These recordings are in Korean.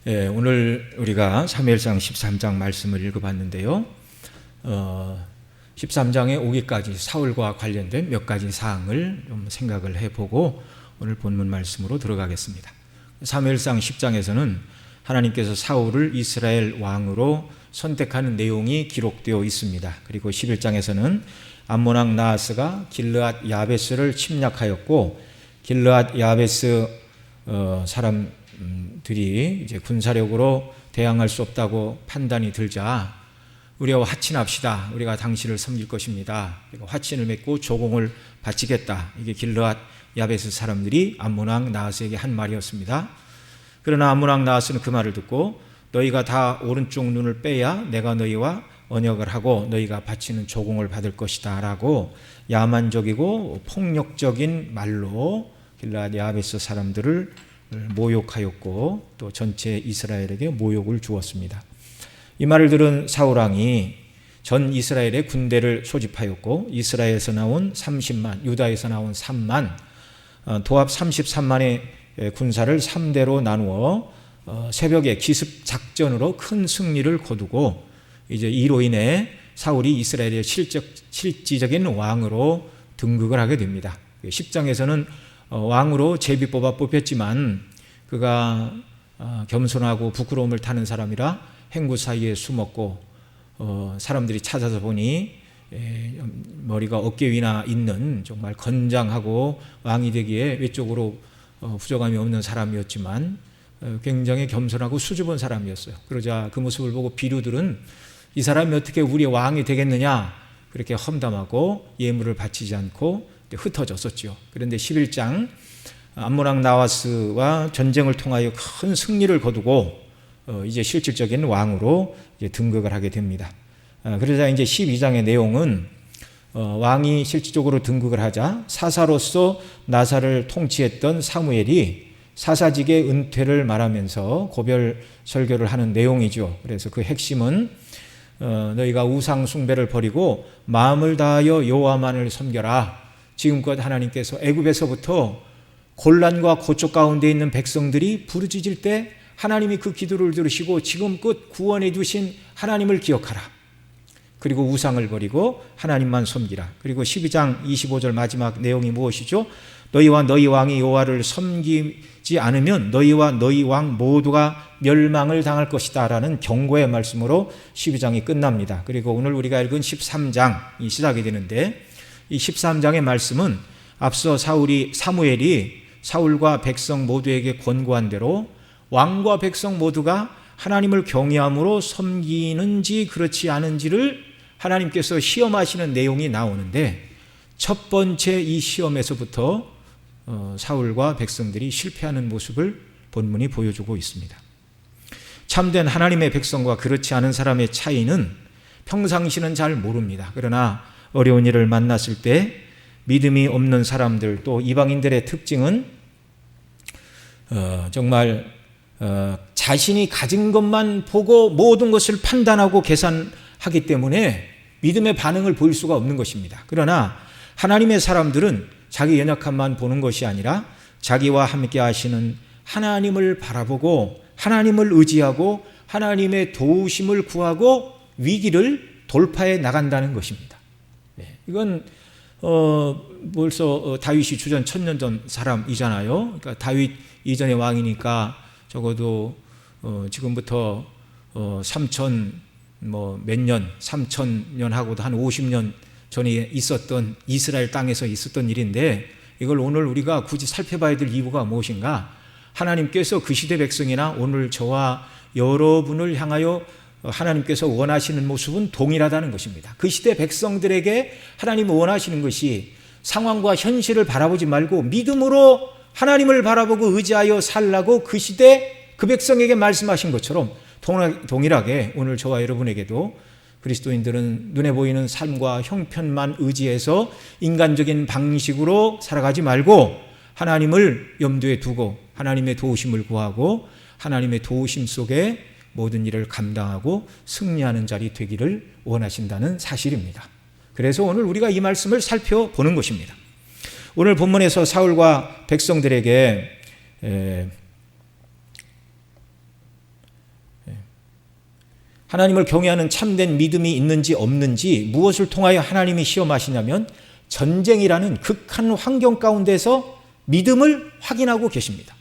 오늘 우리가 사무엘상 13장 말씀을 읽어봤는데요. 13장에 오기까지 사울과 관련된 몇 가지 사항을 좀 생각을 해보고 오늘 본문 말씀으로 들어가겠습니다. 사무엘상 10장에서는 하나님께서 사울을 이스라엘 왕으로 선택하는 내용이 기록되어 있습니다. 그리고 11장에서는 암몬 왕 나하스가 길르앗 야베스를 침략하였고, 길르앗 야베스 사람들이 이제 군사력으로 대항할 수 없다고 판단이 들자 우리와 화친합시다. 우리가 당신을 섬길 것입니다. 그리고 화친을 맺고 조공을 바치겠다. 이게 길르앗 야베스 사람들이 암몬 왕 나하스에게 한 말이었습니다. 그러나 암몬 왕 나하스는 그 말을 듣고 너희가 다 오른쪽 눈을 빼야 내가 너희와 언약을 하고 너희가 바치는 조공을 받을 것이다 라고 야만적이고 폭력적인 말로 길르앗 야베스 사람들을 모욕하였고 또 전체 이스라엘에게 모욕을 주었습니다. 이 말을 들은 사울왕이 전 이스라엘의 군대를 소집하였고, 이스라엘에서 나온 30만, 유다에서 나온 3만, 도합 33만의 군사를 3대로 나누어 새벽에 기습 작전으로 큰 승리를 거두고, 이제 이로 인해 사울이 이스라엘의 실질적인 왕으로 등극을 하게 됩니다. 10장에서는 왕으로 제비 뽑혔지만 그가 겸손하고 부끄러움을 타는 사람이라 행구 사이에 숨었고, 사람들이 찾아서 보니 머리가 어깨 위나 있는 정말 건장하고 왕이 되기에 외적으로 부족함이 없는 사람이었지만 굉장히 겸손하고 수줍은 사람이었어요. 그러자 그 모습을 보고 비류들은 이 사람이 어떻게 우리의 왕이 되겠느냐 그렇게 험담하고 예물을 바치지 않고 흩어졌었죠. 그런데 11장 암몬 왕 나하스와 전쟁을 통하여 큰 승리를 거두고 이제 실질적인 왕으로 이제 등극을 하게 됩니다. 그러자 이제 12장의 내용은 왕이 실질적으로 등극을 하자 사사로서 나사를 통치했던 사무엘이 사사직의 은퇴를 말하면서 고별 설교를 하는 내용이죠. 그래서 그 핵심은 너희가 우상 숭배를 버리고 마음을 다하여 여호와만을 섬겨라. 지금껏 하나님께서 애굽에서부터 곤란과 고쪽 가운데 있는 백성들이 부르짖을 때 하나님이 그 기도를 들으시고 지금껏 구원해 주신 하나님을 기억하라. 그리고 우상을 버리고 하나님만 섬기라. 그리고 12장 25절 마지막 내용이 무엇이죠? 너희와 너희 왕이 여호와를 섬기지 않으면 너희와 너희 왕 모두가 멸망을 당할 것이다 라는 경고의 말씀으로 12장이 끝납니다. 그리고 오늘 우리가 읽은 13장이 시작이 되는데, 이 13장의 말씀은 앞서 사무엘이 사울과 백성 모두에게 권고한 대로 왕과 백성 모두가 하나님을 경외함으로 섬기는지 그렇지 않은지를 하나님께서 시험하시는 내용이 나오는데, 첫 번째 이 시험에서부터 사울과 백성들이 실패하는 모습을 본문이 보여주고 있습니다. 참된 하나님의 백성과 그렇지 않은 사람의 차이는 평상시는 잘 모릅니다. 그러나 어려운 일을 만났을 때 믿음이 없는 사람들, 또 이방인들의 특징은 정말 자신이 가진 것만 보고 모든 것을 판단하고 계산하기 때문에 믿음의 반응을 보일 수가 없는 것입니다. 그러나 하나님의 사람들은 자기 연약함만 보는 것이 아니라 자기와 함께 하시는 하나님을 바라보고 하나님을 의지하고 하나님의 도우심을 구하고 위기를 돌파해 나간다는 것입니다. 이건 벌써 다윗이 주전 1000년 전 사람이잖아요. 그러니까 다윗 이전의 왕이니까 적어도 지금부터 3000년하고도 한 50년 전에 있었던 이스라엘 땅에서 있었던 일인데, 이걸 오늘 우리가 굳이 살펴봐야 될 이유가 무엇인가? 하나님께서 그 시대 백성이나 오늘 저와 여러분을 향하여 하나님께서 원하시는 모습은 동일하다는 것입니다. 그 시대 백성들에게 하나님이 원하시는 것이 상황과 현실을 바라보지 말고 믿음으로 하나님을 바라보고 의지하여 살라고 그 시대 그 백성에게 말씀하신 것처럼 동일하게 오늘 저와 여러분에게도 그리스도인들은 눈에 보이는 삶과 형편만 의지해서 인간적인 방식으로 살아가지 말고 하나님을 염두에 두고 하나님의 도우심을 구하고 하나님의 도우심 속에 모든 일을 감당하고 승리하는 자리 되기를 원하신다는 사실입니다. 그래서 오늘 우리가 이 말씀을 살펴보는 것입니다. 오늘 본문에서 사울과 백성들에게 하나님을 경외하는 참된 믿음이 있는지 없는지 무엇을 통하여 하나님이 시험하시냐면 전쟁이라는 극한 환경 가운데서 믿음을 확인하고 계십니다.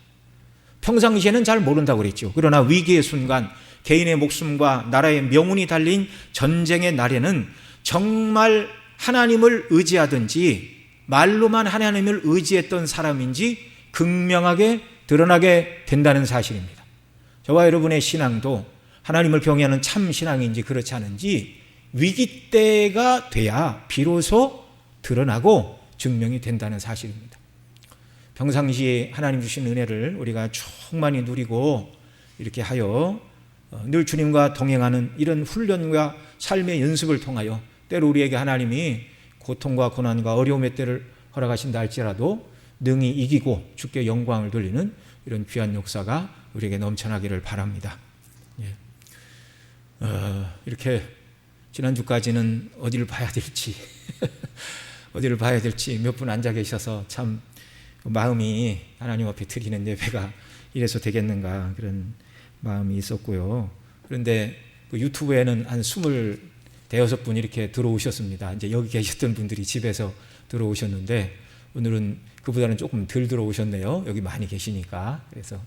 평상시에는 잘 모른다고 그랬죠. 그러나 위기의 순간, 개인의 목숨과 나라의 명운이 달린 전쟁의 날에는 정말 하나님을 의지하든지 말로만 하나님을 의지했던 사람인지 극명하게 드러나게 된다는 사실입니다. 저와 여러분의 신앙도 하나님을 경외하는 참 신앙인지 그렇지 않은지 위기 때가 돼야 비로소 드러나고 증명이 된다는 사실입니다. 평상시에 하나님 주신 은혜를 우리가 충만히 누리고 이렇게 하여 늘 주님과 동행하는 이런 훈련과 삶의 연습을 통하여 때로 우리에게 하나님이 고통과 고난과 어려움의 때를 허락하신다 할지라도 능히 이기고 주께 영광을 돌리는 이런 귀한 역사가 우리에게 넘쳐나기를 바랍니다. 이렇게 지난주까지는 어디를 봐야 될지 어디를 봐야 될지 몇 분 앉아 계셔서 참 마음이 하나님 앞에 드리는 예배가 이래서 되겠는가 그런 마음이 있었고요. 그런데 그 유튜브에는 한 25분 이렇게 들어오셨습니다. 이제 여기 계셨던 분들이 집에서 들어오셨는데 오늘은 그보다는 조금 덜 들어오셨네요. 여기 많이 계시니까. 그래서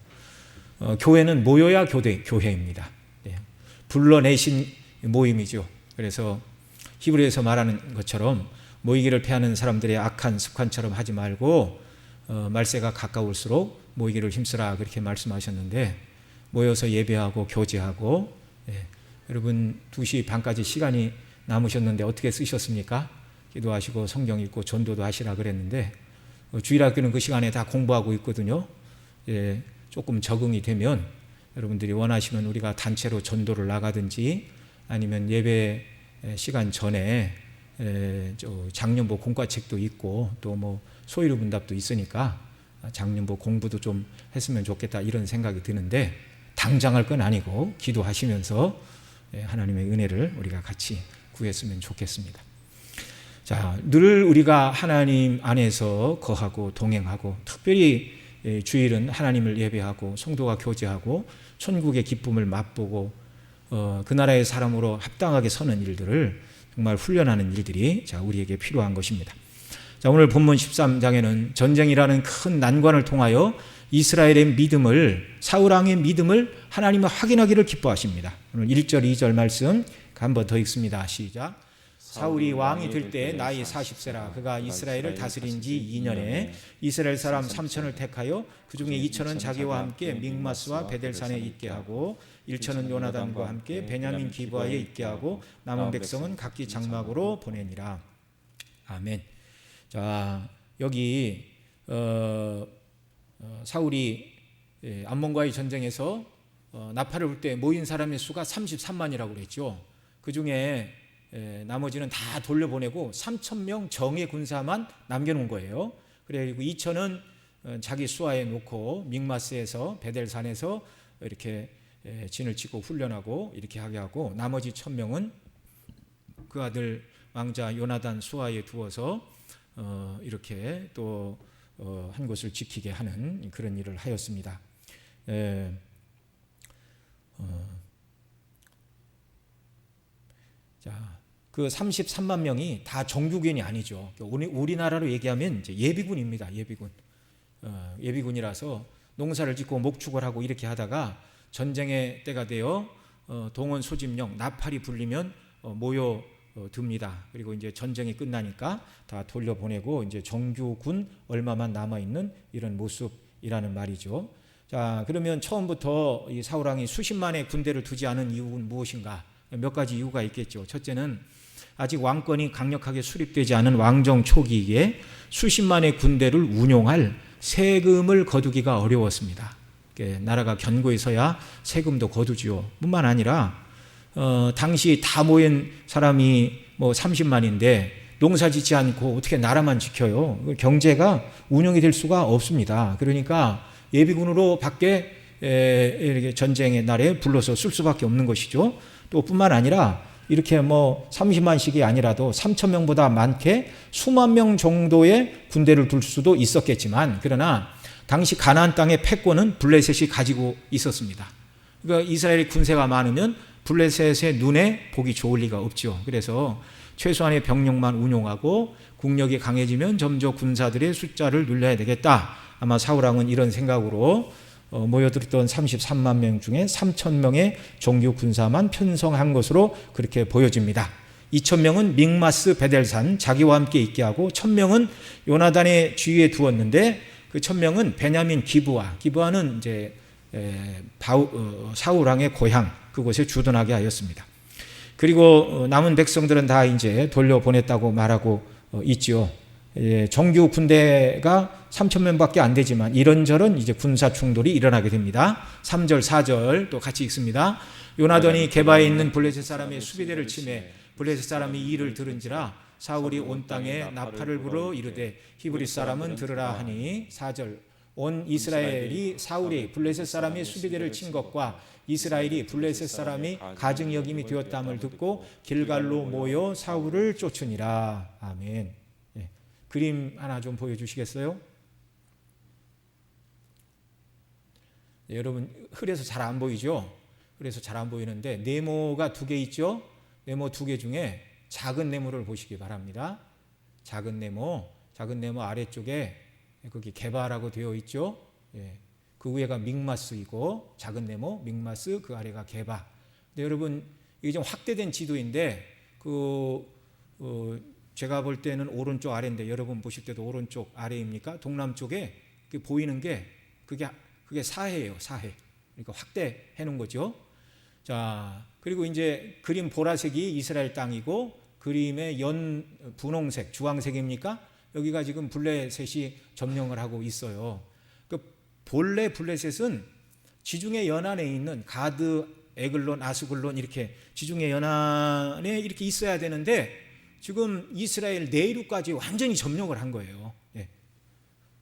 교회는 모여야 교회입니다. 불러내신 모임이죠. 그래서 히브리에서 말하는 것처럼 모이기를 패하는 사람들의 악한 습관처럼 하지 말고 말세가 가까울수록 모이기를 힘쓰라 그렇게 말씀하셨는데 모여서 예배하고 교제하고 여러분 2시 반까지 시간이 남으셨는데 어떻게 쓰셨습니까? 기도하시고 성경 읽고 전도도 하시라 그랬는데 주일학교는 그 시간에 다 공부하고 있거든요. 조금 적응이 되면 여러분들이 원하시면 우리가 단체로 전도를 나가든지 아니면 예배 시간 전에 장년부 공과책도 있고 또 뭐 소위로 분답도 있으니까 장년부 공부도 좀 했으면 좋겠다 이런 생각이 드는데 당장 할 건 아니고 기도하시면서 하나님의 은혜를 우리가 같이 구했으면 좋겠습니다. 자, 늘 우리가 하나님 안에서 거하고 동행하고 특별히 주일은 하나님을 예배하고 성도가 교제하고 천국의 기쁨을 맛보고 그 나라의 사람으로 합당하게 서는 일들을 정말 훈련하는 일들이 우리에게 필요한 것입니다. 자, 오늘 본문 13장에는 전쟁이라는 큰 난관을 통하여 이스라엘의 믿음을 사울왕의 믿음을 하나님이 확인하기를 기뻐하십니다. 오늘 1절 2절 말씀 한번 더 읽습니다. 시작. 사울이 왕이 될 때 나이 40세라 그가 이스라엘을 다스린 지 2년에 이스라엘 사람 3천을 택하여 그 중에 2천은 자기와 함께 믹마스와 베델산에 있게 하고 1천은 요나단과 함께 베냐민 기브아에 있게 하고 남은 백성은 각기 장막으로 보내니라. 아멘. 자, 여기 사울이 암몬과의 전쟁에서 나팔을 불 때 모인 사람의 수가 33만이라고 그랬죠. 그 중에 나머지는 다 돌려보내고 3,000명 정예 군사만 남겨놓은 거예요. 그리고 2천은 자기 수하에 놓고 믹마스에서 베델산에서 이렇게 진을 치고 훈련하고 이렇게 하게 하고 나머지 1,000명은 그 아들 왕자 요나단 수하에 두어서 이렇게 또 한 곳을 지키게 하는 그런 일을 하였습니다. 자, 그 33만 명이 다 정규군이 아니죠. 우리나라로 얘기하면 이제 예비군입니다. 예비군이라서 농사를 짓고 목축을 하고 이렇게 하다가 전쟁의 때가 되어 동원 소집령 나팔이 불리면 모여 듭니다. 그리고 이제 전쟁이 끝나니까 다 돌려보내고 이제 정규군 얼마만 남아 있는 이런 모습이라는 말이죠. 자, 그러면 처음부터 이 사울왕이 수십만의 군대를 두지 않은 이유는 무엇인가? 몇 가지 이유가 있겠죠. 첫째는 아직 왕권이 강력하게 수립되지 않은 왕정 초기에 수십만의 군대를 운용할 세금을 거두기가 어려웠습니다. 나라가 견고히 서야 세금도 거두지요. 뿐만 아니라 당시 다 모인 사람이 뭐 30만인데 농사 짓지 않고 어떻게 나라만 지켜요? 경제가 운영이 될 수가 없습니다. 그러니까 예비군으로 밖에 이렇게 전쟁의 날에 불러서 쓸 수밖에 없는 것이죠. 또 뿐만 아니라 이렇게 뭐 30만씩이 아니라도 3,000명보다 많게 수만 명 정도의 군대를 둘 수도 있었겠지만 그러나 당시 가나안 땅의 패권은 블레셋이 가지고 있었습니다. 그러니까 이스라엘의 군세가 많으면 블레셋의 눈에 복이 좋을 리가 없죠. 그래서 최소한의 병력만 운용하고 국력이 강해지면 점점 군사들의 숫자를 늘려야 되겠다. 아마 사울왕은 이런 생각으로 모여들었던 33만 명 중에 3,000명의 정규 군사만 편성한 것으로 그렇게 보여집니다. 2,000명은 믹마스 베델산 자기와 함께 있게 하고 1,000명은 요나단의 주위에 두었는데 그 1,000명은 베냐민 기브아는 이제 사울왕의 고향 그곳에 주둔하게 하였습니다. 그리고 남은 백성들은 다 이제 돌려보냈다고 말하고 있죠. 정규 군대가 3,000명밖에 안 되지만 이런저런 이제 군사 충돌이 일어나게 됩니다. 3절, 4절 또 같이 읽습니다. 요나단이 게바에 있는 블레셋 사람의 수비대를 치매 블레셋 사람이 이를 들은지라 사울이 온 땅에 나팔을 불어 이르되 히브리 사람은 들으라 하니 4절 온 이스라엘이 사울이 블레셋 사람의 수비대를 친 것과 이스라엘이 블레셋 사람이 가증 여김이 되었다함을 듣고 길갈로 모여 사울을 쫓으니라. 아멘. 예. 그림 하나 좀 보여주시겠어요? 네, 여러분 흐려서 잘 안 보이죠? 그래서 잘 안 보이는데 네모가 2개 있죠? 네모 2개 중에 작은 네모를 보시기 바랍니다. 작은 네모 아래쪽에 거기 게바라고 되어 있죠. 예. 그 위에가 믹마스이고 작은 네모 믹마스 그 아래가 게바. 근데 여러분 이게 좀 확대된 지도인데 제가 볼 때는 오른쪽 아래인데 여러분 보실 때도 오른쪽 아래입니까? 동남쪽에 보이는 게 그게 사해예요. 사해. 그러니까 확대해 놓은 거죠. 자, 그리고 이제 그림 보라색이 이스라엘 땅이고 그림의 분홍색, 주황색입니까? 여기가 지금 블레셋이 점령을 하고 있어요. 그 본래 블레셋은 지중해 연안에 있는 가드, 에글론, 아스글론 이렇게 지중해 연안에 이렇게 있어야 되는데 지금 이스라엘 내륙까지 완전히 점령을 한 거예요. 예.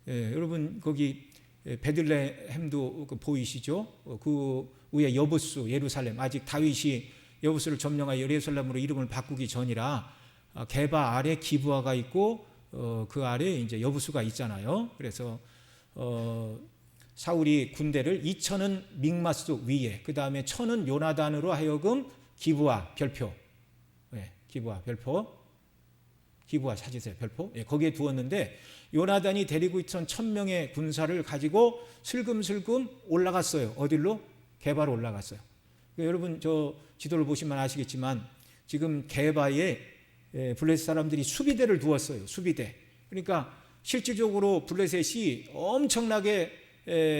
예, 여러분 거기 베들레헴도 보이시죠? 그 위에 여부스, 예루살렘 아직 다윗이 여부스를 점령하여 예루살렘으로 이름을 바꾸기 전이라 게바 아래 기브아가 있고 그 아래 이제 여부수가 있잖아요. 그래서 사울이 군대를 2,000은 믹마스 위에, 그 다음에 1,000은 요나단으로 하여금 기브아 별표, 기브아 찾으세요. 별표. 거기에 두었는데 요나단이 데리고 있던 1,000명의 군사를 가지고 슬금슬금 올라갔어요. 어디로? 게바로 올라갔어요. 그러니까 여러분 저 지도를 보시면 아시겠지만 지금 게바에 블레셋 사람들이 수비대를 두었어요. 수비대. 그러니까 실질적으로 블레셋이 엄청나게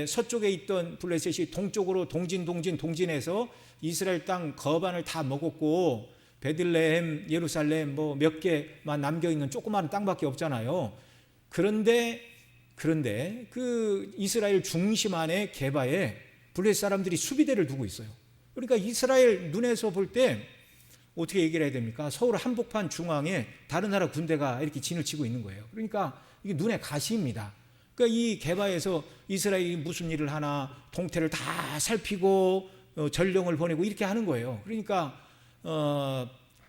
서쪽에 있던 블레셋이 동쪽으로 동진해서 이스라엘 땅 거반을 다 먹었고 베들레헴, 예루살렘 뭐 몇 개만 남겨있는 조그마한 땅밖에 없잖아요. 그런데 그 이스라엘 중심 안에 게바에 블레셋 사람들이 수비대를 두고 있어요. 그러니까 이스라엘 눈에서 볼 때 어떻게 얘기를 해야 됩니까? 서울 한복판 중앙에 다른 나라 군대가 이렇게 진을 치고 있는 거예요. 그러니까 이게 눈에 가시입니다. 그러니까 이 게바에서 이스라엘이 무슨 일을 하나 동태를 다 살피고 전령을 보내고 이렇게 하는 거예요. 그러니까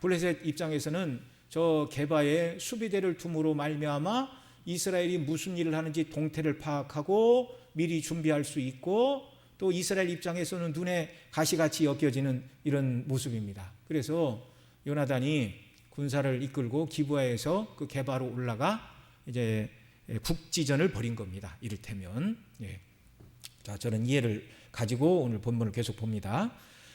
블레셋 입장에서는 저 게바에 수비대를 둠으로 말미암아 이스라엘이 무슨 일을 하는지 동태를 파악하고 미리 준비할 수 있고 또 이스라엘 입장에서는 눈에 가시같이 엮여지는 이런 모습입니다. 그래서 요나단이 군사를 이끌고 기브아에서 그 게바로 올라가 이제 국지전을 벌인 겁니다. 이를테면. 자, 저는 이해를 가지고 오늘 본문을 계속 봅니다.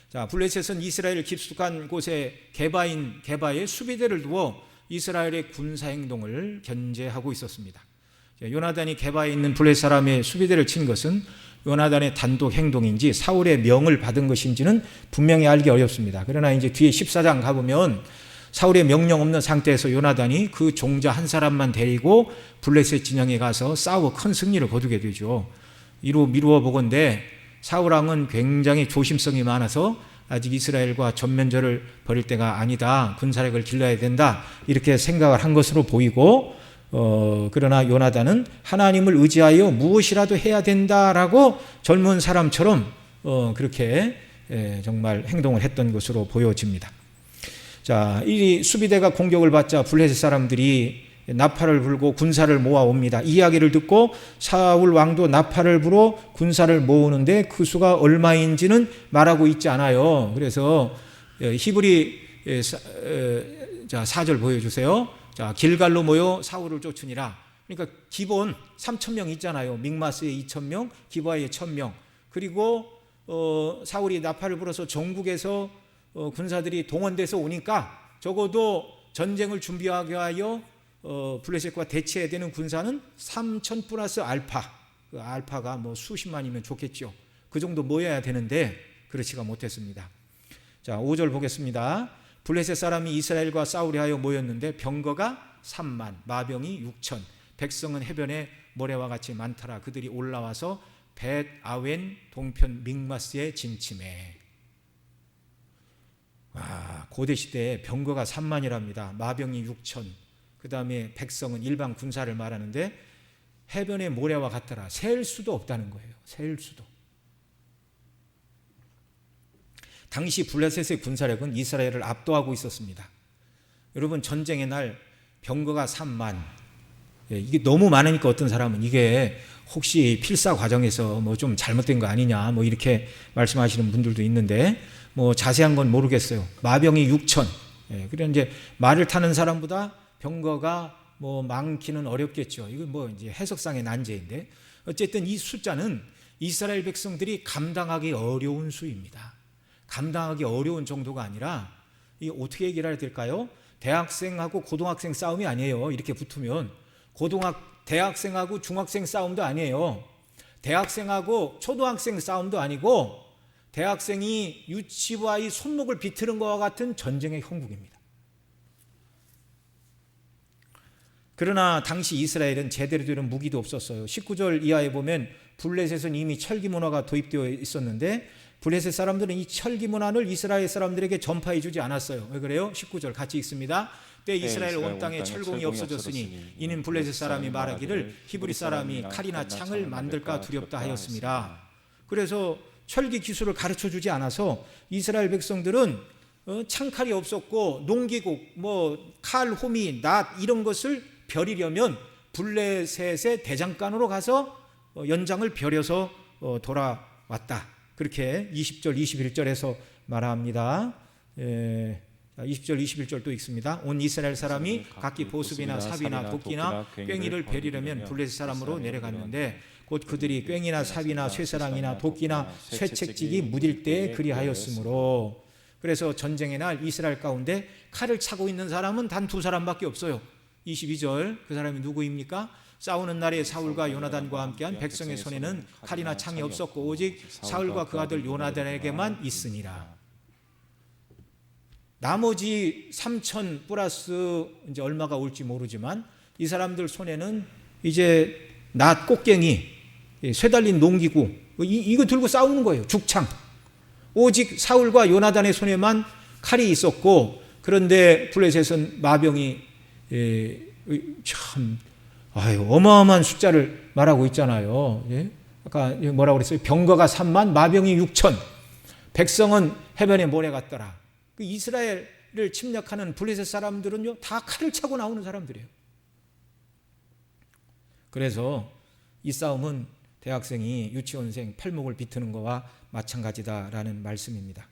자, 블레셋은 이스라엘 깊숙한 곳에 게바에 수비대를 두어 이스라엘의 군사 행동을 견제하고 있었습니다. 요나단이 게바에 있는 블레셋 사람의 수비대를 친 것은 요나단의 단독 행동인지 사울의 명을 받은 것인지는 분명히 알기 어렵습니다. 그러나 이제 뒤에 14장 가보면 사울의 명령 없는 상태에서 요나단이 그 종자 한 사람만 데리고 블레셋 진영에 가서 싸워 큰 승리를 거두게 되죠. 미루어 보건대 사울왕은 굉장히 조심성이 많아서 아직 이스라엘과 전면전을 벌일 때가 아니다. 군사력을 길러야 된다. 이렇게 생각을 한 것으로 보이고 그러나 요나단은 하나님을 의지하여 무엇이라도 해야 된다라고 젊은 사람처럼 그렇게 정말 행동을 했던 것으로 보여집니다. 자, 이 수비대가 공격을 받자 블레셋 사람들이 나팔을 불고 군사를 모아옵니다. 이 이야기를 듣고 사울 왕도 나팔을 불어 군사를 모으는데 그 수가 얼마인지는 말하고 있지 않아요. 그래서 히브리 4절 보여주세요. 자, 길갈로 모여 사울을 쫓으니라. 그러니까 기본 3,000명 있잖아요. 믹마스에 2,000명, 기브아에 1,000명. 그리고 사울이 나팔을 불어서 전국에서 군사들이 동원돼서 오니까 적어도 전쟁을 준비하게 하여 블레셋과 대치해야 되는 군사는 3,000 플러스 알파. 그 알파가 뭐 수십만이면 좋겠죠. 그 정도 모여야 되는데 그렇지가 못했습니다. 자, 5절 보겠습니다. 블레셋 사람이 이스라엘과 싸우려 하여 모였는데 병거가 3만, 마병이 6천, 백성은 해변에 모래와 같이 많더라. 그들이 올라와서 벳 아웬 동편 믹마스에 진침해. 고대 시대에 병거가 3만이랍니다. 마병이 6천. 그 다음에 백성은 일반 군사를 말하는데 해변에 모래와 같더라. 셀 수도 없다는 거예요. 셀 수도. 당시 블레셋의 군사력은 이스라엘을 압도하고 있었습니다. 여러분, 전쟁의 날 병거가 3만. 이게 너무 많으니까 어떤 사람은 이게 혹시 필사 과정에서 뭐 좀 잘못된 거 아니냐 뭐 이렇게 말씀하시는 분들도 있는데 뭐 자세한 건 모르겠어요. 마병이 6천. 그래 이제 말을 타는 사람보다 병거가 뭐 많기는 어렵겠죠. 이건 뭐 이제 해석상의 난제인데 어쨌든 이 숫자는 이스라엘 백성들이 감당하기 어려운 수입니다. 감당하기 어려운 정도가 아니라 이 어떻게 얘기를 해야 될까요? 대학생하고 고등학생 싸움이 아니에요. 이렇게 붙으면 대학생하고 중학생 싸움도 아니에요. 대학생하고 초등학생 싸움도 아니고 대학생이 유치부와의 손목을 비트는 것과 같은 전쟁의 형국입니다. 그러나 당시 이스라엘은 제대로 된 무기도 없었어요. 19절 이하에 보면 블레셋은 이미 철기 문화가 도입되어 있었는데 블레셋 사람들은 이 철기 문화를 이스라엘 사람들에게 전파해 주지 않았어요. 왜 그래요? 19절 같이 읽습니다. 때 이스라엘 온 땅에 철공이 없어졌으니 이는 블레셋 사람이 말하기를 히브리 사람이 칼이나 창을 만들까 두렵다 하였습니다. 그래서 철기 기술을 가르쳐 주지 않아서 이스라엘 백성들은 창칼이 없었고 농기구, 뭐 칼, 호미, 낫 이런 것을 벼리려면 블레셋의 대장간으로 가서 연장을 벼려서 돌아왔다. 그렇게 20절, 21절에서 말합니다. 20절, 21절 또 읽습니다. 온 이스라엘 사람이 각기 보습이나 삽이나 도끼나 꽹이를 베리려면 블레셋 사람으로 내려갔는데 곧 그들이 꽹이나 삽이나 쇠사랑이나 도끼나 쇠책직이 무딜 때에 그리하였으므로. 그래서 전쟁의 날 이스라엘 가운데 칼을 차고 있는 사람은 단 2사람밖에 없어요. 22절 그 사람이 누구입니까? 싸우는 날에 사울과 요나단과 함께한 백성의 손에는 칼이나 창이 없었고 오직 사울과 그 아들 요나단에게만 있으니라. 나머지 3천 플러스 이제 얼마가 올지 모르지만 이 사람들 손에는 이제 낫, 꽃갱이, 쇠달린 농기구 이거 들고 싸우는 거예요. 죽창. 오직 사울과 요나단의 손에만 칼이 있었고 그런데 블레셋은 마병이 참 어마어마한 숫자를 말하고 있잖아요. 아까 뭐라고 그랬어요? 병거가 3만, 마병이 6천. 백성은 해변에 모래 같더라. 이스라엘을 침략하는 블레셋 사람들은요 다 칼을 차고 나오는 사람들이에요. 그래서 이 싸움은 대학생이 유치원생 팔목을 비트는 것과 마찬가지다라는 말씀입니다.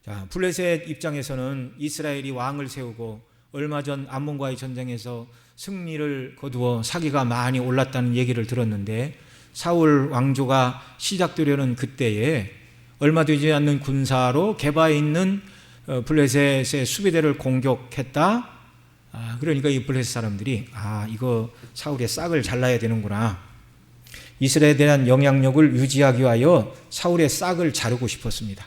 자, 블레셋 입장에서는 이스라엘이 왕을 세우고 얼마 전 암몬과의 전쟁에서 승리를 거두어 사기가 많이 올랐다는 얘기를 들었는데 사울 왕조가 시작되려는 그때에 얼마 되지 않는 군사로 게바에 있는 블레셋의 수비대를 공격했다. 그러니까 이 블레셋 사람들이 이거 사울의 싹을 잘라야 되는구나. 이스라엘에 대한 영향력을 유지하기 위하여 사울의 싹을 자르고 싶었습니다.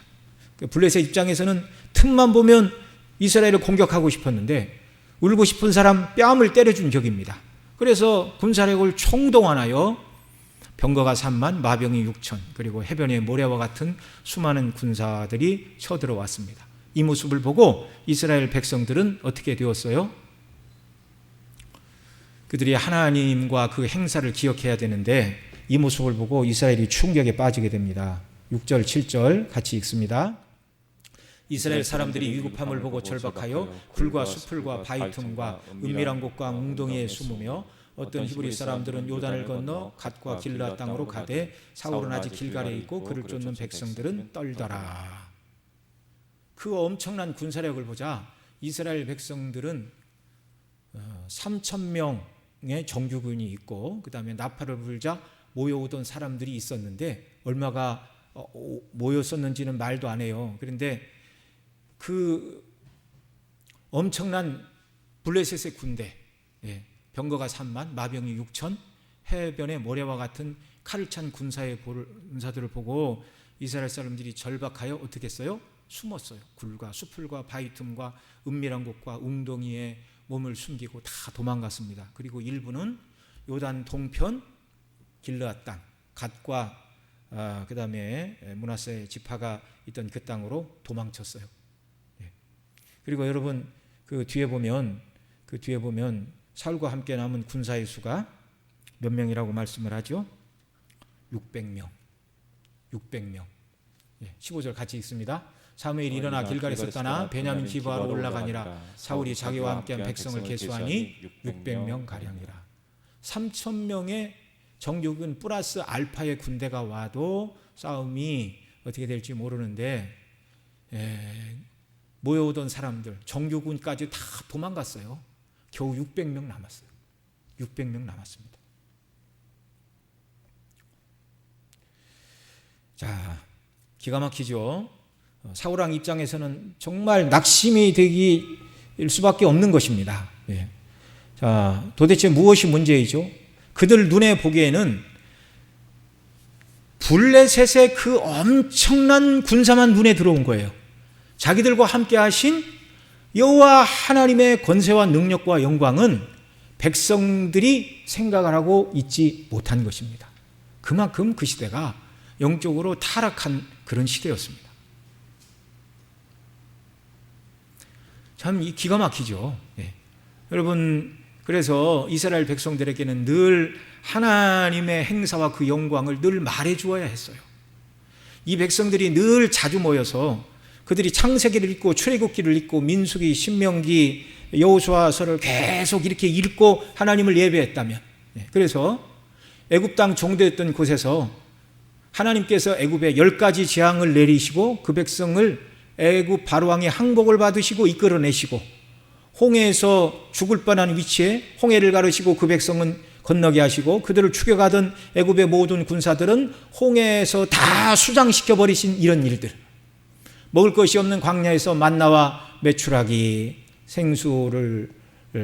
블레셋 입장에서는 틈만 보면 이스라엘을 공격하고 싶었는데 울고 싶은 사람 뺨을 때려준 격입니다. 그래서 군사력을 총동원하여 병거가 3만, 마병이 6천, 그리고 해변의 모래와 같은 수많은 군사들이 쳐들어왔습니다. 이 모습을 보고 이스라엘 백성들은 어떻게 되었어요? 그들이 하나님과 그 행사를 기억해야 되는데 이 모습을 보고 이스라엘이 충격에 빠지게 됩니다. 6절, 7절 같이 읽습니다. 이스라엘 사람들이 위급함을 보고 절박하여 굴과 수풀과 바위 틈과 은밀한 곳과 웅덩이에 숨으며 어떤 히브리 사람들은 요단을 건너 갓과 길라 땅으로 가되 사울은 아직 길갈에 있고 그를 쫓는 백성들은 떨더라. 그 엄청난 군사력을 보자 이스라엘 백성들은 3,000명의 정규군이 있고 그 다음에 나팔을 불자 모여오던 사람들이 있었는데 얼마가 모였었는지는 말도 안 해요. 그런데 그 엄청난 블레셋의 군대, 병거가 3만, 마병이 6천, 해변의 모래와 같은 칼을 찬 군사들을 보고 이스라엘 사람들이 절박하여 어떻게 했어요? 숨었어요. 굴과 수풀과 바위 틈과 은밀한 곳과 웅덩이에 몸을 숨기고 다 도망갔습니다. 그리고 일부는 요단 동편 길르앗 땅, 갓과 그 다음에 므낫세 지파가 있던 그 땅으로 도망쳤어요. 그리고 여러분 그 뒤에 보면 사울과 함께 남은 군사의 수가 몇 명이라고 말씀을 하죠? 600명. 15절 같이 읽습니다. 사무엘이 일어나 길갈에서 떠나 베냐민 기브아로 올라가니라. 사울이 자기와 함께한 백성을 계수하니 600명 가량이라. 3,000명의 정규군 플러스 알파의 군대가 와도 싸움이 어떻게 될지 모르는데 모여오던 사람들 정규군까지 다 도망갔어요. 겨우 600명 남았어요. 600명 남았습니다. 자, 기가 막히죠. 사울왕 입장에서는 정말 낙심이 되길 수밖에 없는 것입니다. 자, 도대체 무엇이 문제이죠? 그들 눈에 보기에는 블레셋의 그 엄청난 군사만 눈에 들어온 거예요. 자기들과 함께 하신 여호와 하나님의 권세와 능력과 영광은 백성들이 생각을 하고 있지 못한 것입니다. 그만큼 그 시대가 영적으로 타락한 그런 시대였습니다. 참 기가 막히죠. 여러분, 그래서 이스라엘 백성들에게는 늘 하나님의 행사와 그 영광을 늘 말해 주어야 했어요. 이 백성들이 늘 자주 모여서 그들이 창세기를 읽고 출애굽기를 읽고 민수기, 신명기, 여호수아서를 계속 이렇게 읽고 하나님을 예배했다면, 그래서 애굽 땅 종되었던 곳에서 하나님께서 애굽에 10가지 재앙을 내리시고 그 백성을 애굽 바로왕의 항복을 받으시고 이끌어내시고 홍해에서 죽을 뻔한 위치에 홍해를 가르시고 그 백성은 건너게 하시고 그들을 추격하던 애굽의 모든 군사들은 홍해에서 다 수장시켜 버리신 이런 일들, 먹을 것이 없는 광야에서 만나와 메추라기 생수를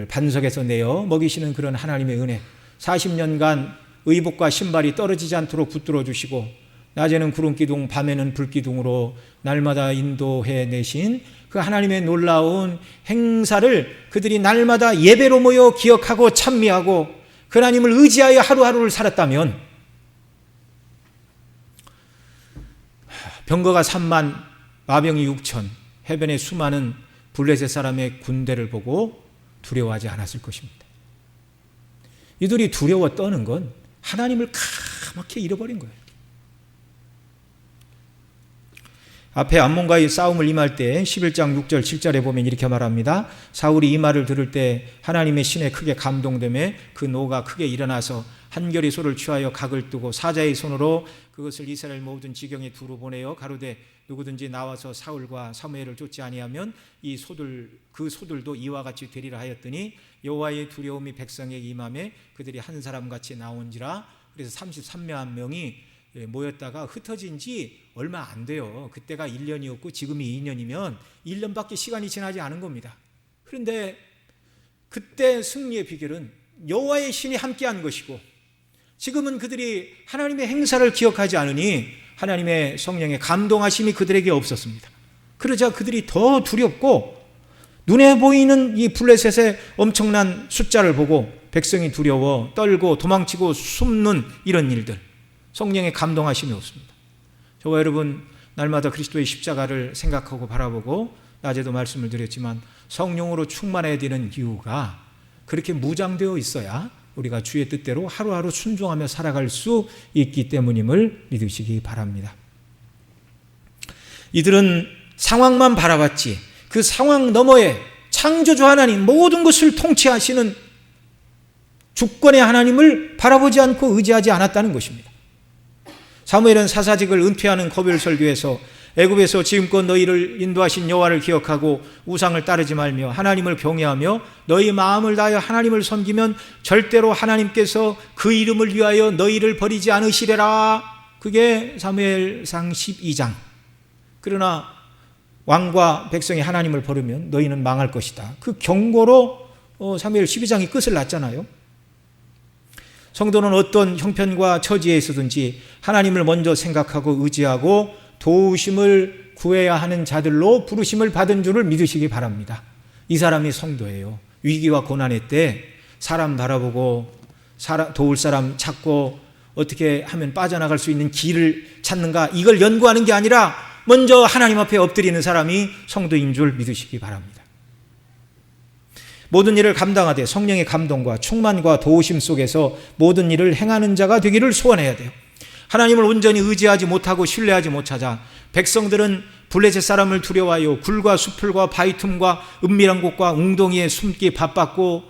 반석에서 내어 먹이시는 그런 하나님의 은혜, 40년간 의복과 신발이 떨어지지 않도록 붙들어 주시고 낮에는 구름기둥 밤에는 불기둥으로 날마다 인도해 내신 그 하나님의 놀라운 행사를 그들이 날마다 예배로 모여 기억하고 찬미하고 그 하나님을 의지하여 하루하루를 살았다면 병거가 3만 마병이 6천 해변의 수많은 블레셋 사람의 군대를 보고 두려워하지 않았을 것입니다. 이들이 두려워 떠는 건 하나님을 까맣게 잃어버린 거예요. 앞에 암몬과의 싸움을 임할 때 11장 6절 7절에 보면 이렇게 말합니다. 사울이 이 말을 들을 때 하나님의 신에 크게 감동되매 그 노가 크게 일어나서 한결이 소를 취하여 각을 뜨고 사자의 손으로 그것을 이스라엘 모든 지경에 두루 보내어 가로되 누구든지 나와서 사울과 사무엘을 쫓지 아니하면 그 소들도 이와 같이 되리라 하였더니 여호와의 두려움이 백성에게 임하매 그들이 한 사람같이 나온지라. 그래서 33만 명이 모였다가 흩어진 지 얼마 안 돼요. 그때가 1년이었고 지금이 2년이면 1년밖에 시간이 지나지 않은 겁니다. 그런데 그때 승리의 비결은 여호와의 신이 함께한 것이고 지금은 그들이 하나님의 행사를 기억하지 않으니 하나님의 성령의 감동하심이 그들에게 없었습니다. 그러자 그들이 더 두렵고 눈에 보이는 이 블레셋의 엄청난 숫자를 보고 백성이 두려워 떨고 도망치고 숨는 이런 일들, 성령의 감동하심이 없습니다. 저와 여러분 날마다 그리스도의 십자가를 생각하고 바라보고 낮에도 말씀을 드렸지만 성령으로 충만해야 되는 이유가 그렇게 무장되어 있어야 우리가 주의 뜻대로 하루하루 순종하며 살아갈 수 있기 때문임을 믿으시기 바랍니다. 이들은 상황만 바라봤지 그 상황 너머에 창조주 하나님, 모든 것을 통치하시는 주권의 하나님을 바라보지 않고 의지하지 않았다는 것입니다. 사무엘은 사사직을 은퇴하는 고별 설교에서 애굽에서 지금껏 너희를 인도하신 여호와를 기억하고 우상을 따르지 말며 하나님을 경외하며 너희 마음을 다하여 하나님을 섬기면 절대로 하나님께서 그 이름을 위하여 너희를 버리지 않으시리라. 그게 사무엘상 12장. 그러나 왕과 백성이 하나님을 버리면 너희는 망할 것이다. 그 경고로 사무엘 12장이 끝을 났잖아요. 성도는 어떤 형편과 처지에 있어든지 하나님을 먼저 생각하고 의지하고 도우심을 구해야 하는 자들로 부르심을 받은 줄을 믿으시기 바랍니다. 이 사람이 성도예요. 위기와 고난의 때 사람 바라보고 도울 사람 찾고 어떻게 하면 빠져나갈 수 있는 길을 찾는가, 이걸 연구하는 게 아니라 먼저 하나님 앞에 엎드리는 사람이 성도인 줄 믿으시기 바랍니다. 모든 일을 감당하되 성령의 감동과 충만과 도우심 속에서 모든 일을 행하는 자가 되기를 소원해야 돼요. 하나님을 온전히 의지하지 못하고 신뢰하지 못하자 백성들은 블레셋 사람을 두려워하여 굴과 수풀과 바위 틈과 은밀한 곳과 웅덩이에 숨기 바빴고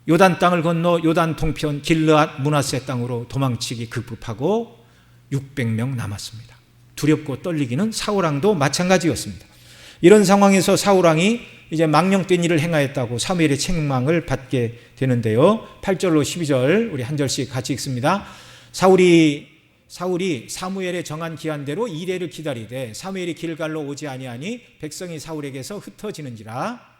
요단 땅을 건너 요단 동편 길르앗 므낫세 땅으로 도망치기 급급하고 600명 남았습니다. 두렵고 떨리기는 사울왕도 마찬가지였습니다. 이런 상황에서 사울왕이 이제 망령된 일을 행하였다고 사무엘의 책망을 받게 되는데요. 8절로 12절 우리 한 절씩 같이 읽습니다. 사울이 사무엘의 정한 기한대로 이레를 기다리되 사무엘이 길갈로 오지 아니하니 백성이 사울에게서 흩어지는지라.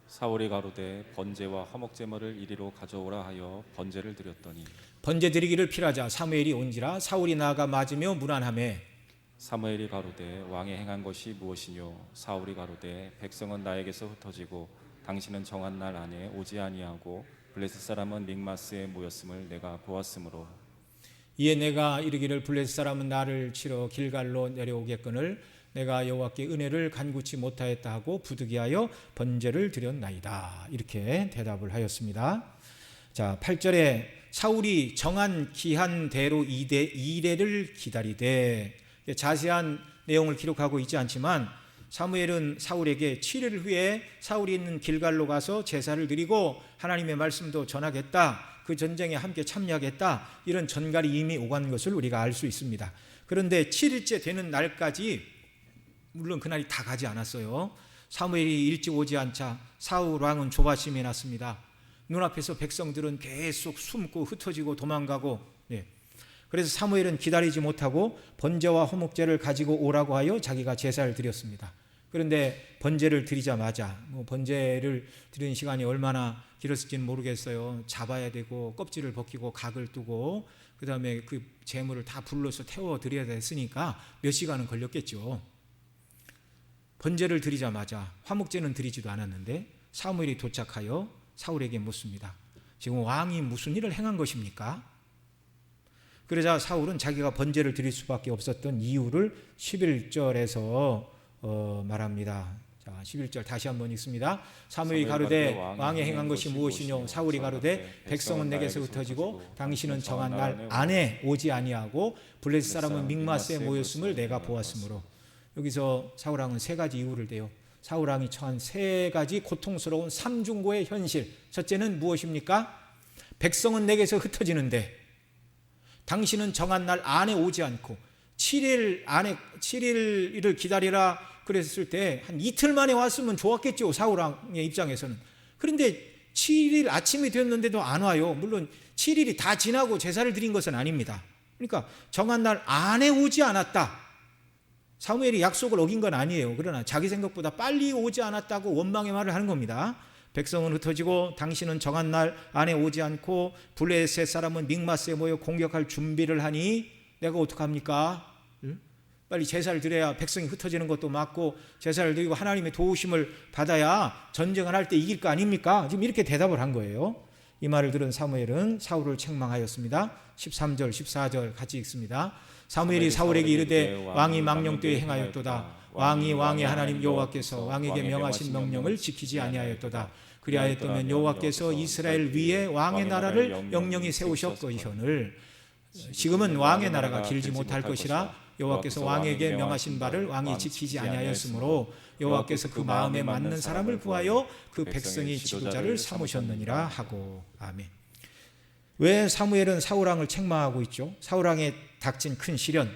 사울이 가로되 번제와 화목제물을 이리로 가져오라 하여 번제를 드렸더니 번제 드리기를 필하자 사무엘이 온지라. 사울이 나아가 맞으며 문안하매 사무엘이 가로되 왕이 행한 것이 무엇이뇨? 사울이 가로되 백성은 나에게서 흩어지고 당신은 정한 날 안에 오지 아니하고 블레셋 사람은 믹마스에 모였음을 내가 보았으므로. 이에 내가 이르기를 블레셋 사람은 나를 치러 길갈로 내려오겠거늘 내가 여호와께 은혜를 간구치 못하였다 하고 부득이하여 번제를 드렸나이다. 이렇게 대답을 하였습니다. 자, 8절에 사울이 정한 기한대로 이레를 기다리되, 자세한 내용을 기록하고 있지 않지만 사무엘은 사울에게 7일 후에 사울이 있는 길갈로 가서 제사를 드리고 하나님의 말씀도 전하겠다, 그 전쟁에 함께 참여하겠다, 이런 전갈이 이미 오간 것을 우리가 알 수 있습니다. 그런데 7일째 되는 날까지, 물론 그날이 다 가지 않았어요. 사무엘이 일찍 오지 않자 사울 왕은 조바심이 났습니다. 눈앞에서 백성들은 계속 숨고 흩어지고 도망가고, 그래서 사무엘은 기다리지 못하고 번제와 화목제를 가지고 오라고 하여 자기가 제사를 드렸습니다. 그런데 번제를 드리자마자, 번제를 드리는 시간이 얼마나 길었을지는 모르겠어요. 잡아야 되고 껍질을 벗기고 각을 뜨고 그 다음에 그 제물을 다 불러서 태워 드려야 됐으니까 몇 시간은 걸렸겠죠. 번제를 드리자마자, 화목제는 드리지도 않았는데 사무엘이 도착하여 사울에게 묻습니다. 지금 왕이 무슨 일을 행한 것입니까? 그러자 사울은 자기가 번제를 드릴 수밖에 없었던 이유를 11절에서 말합니다. 자, 11절 다시 한번 읽습니다. 사무엘이 가로되 왕이 행한 것이 무엇이뇨? 사울이 가로되 백성은 내게서 흩어지고 당신은 정한 날 안에 오지 아니하고 블레셋 사람은 믹마스에 모였음을 내가 보았으므로. 여기서 사울왕은 세 가지 이유를 대요. 사울왕이 처한 세 가지 고통스러운 삼중고의 현실. 첫째는 무엇입니까? 백성은 내게서 흩어지는데 당신은 정한 날 안에 오지 않고 7일을 기다리라 그랬을 때 한 이틀 만에 왔으면 좋았겠죠, 사울왕의 입장에서는. 그런데 7일 아침이 되었는데도 안 와요. 물론 7일이 다 지나고 제사를 드린 것은 아닙니다. 그러니까 정한 날 안에 오지 않았다. 사무엘이 약속을 어긴 건 아니에요. 그러나 자기 생각보다 빨리 오지 않았다고 원망의 말을 하는 겁니다. 백성은 흩어지고 당신은 정한 날 안에 오지 않고 블레셋 사람은 믹마스에 모여 공격할 준비를 하니 내가 어떡합니까? 빨리 제사를 드려야 백성이 흩어지는 것도 맞고 제사를 드리고 하나님의 도우심을 받아야 전쟁을 할 때 이길 거 아닙니까? 지금 이렇게 대답을 한 거예요. 이 말을 들은 사무엘은 사울을 책망하였습니다. 13절 14절 같이 읽습니다. 사무엘이 사울에게 이르되 왕이 망령되이 행하였도다. 왕이 왕의 하나님 여호와께서 왕에게 명하신 명령을 지키지 아니하였도다. 그리하였다면 여호와께서 이스라엘 위에 왕의 나라를 영영히 세우셨거니와 지금은 왕의 나라가 길지 못할 것이라. 여호와께서 왕에게 명하신 바를 왕이 지키지 아니하였으므로 여호와께서 그 마음에 맞는 사람을 구하여 그 백성의 지도자를 삼으셨느니라 하고. 아멘. 왜 사무엘은 사울왕을 책망하고 있죠? 사울왕에 닥친 큰 시련,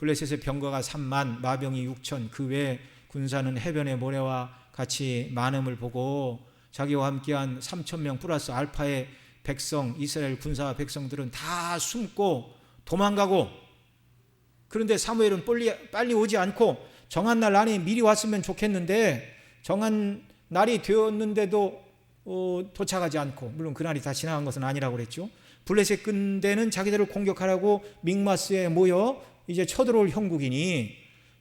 블레셋의 병거가 3만, 마병이 6천, 그 외 군사는 해변의 모래와 같이 많음을 보고 자기와 함께한 3천 명 플러스 알파의 백성, 이스라엘 군사와 백성들은 다 숨고 도망가고, 그런데 사무엘은 빨리 오지 않고 정한 날 안에 미리 왔으면 좋겠는데 정한 날이 되었는데도 도착하지 않고, 물론 그날이 다 지나간 것은 아니라고 그랬죠. 블레셋 군대는 자기들을 공격하라고 믹마스에 모여 이제 쳐들어올 형국이니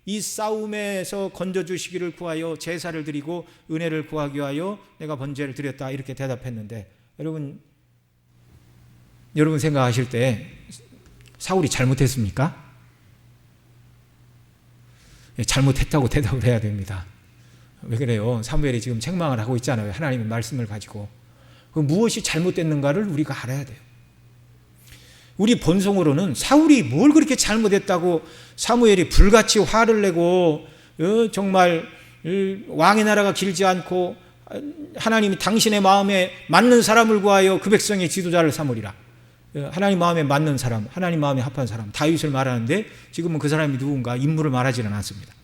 이 싸움에서 건져주시기를 구하여 제사를 드리고 은혜를 구하기 위하여 내가 번제를 드렸다, 이렇게 대답했는데, 여러분 생각하실 때 사울이 잘못했습니까? 잘못했다고 대답을 해야 됩니다. 왜 그래요? 사무엘이 지금 책망을 하고 있잖아요. 하나님의 말씀을 가지고. 무엇이 잘못됐는가를 우리가 알아야 돼요. 우리 본성으로는 사울이 뭘 그렇게 잘못했다고 사무엘이 불같이 화를 내고 정말 왕의 나라가 길지 않고 하나님이 당신의 마음에 맞는 사람을 구하여 그 백성의 지도자를 삼으리라. 하나님 마음에 맞는 사람, 하나님 마음에 합한 사람, 다윗을 말하는데 지금은 그 사람이 누군가 인물을 말하지는 않습니다.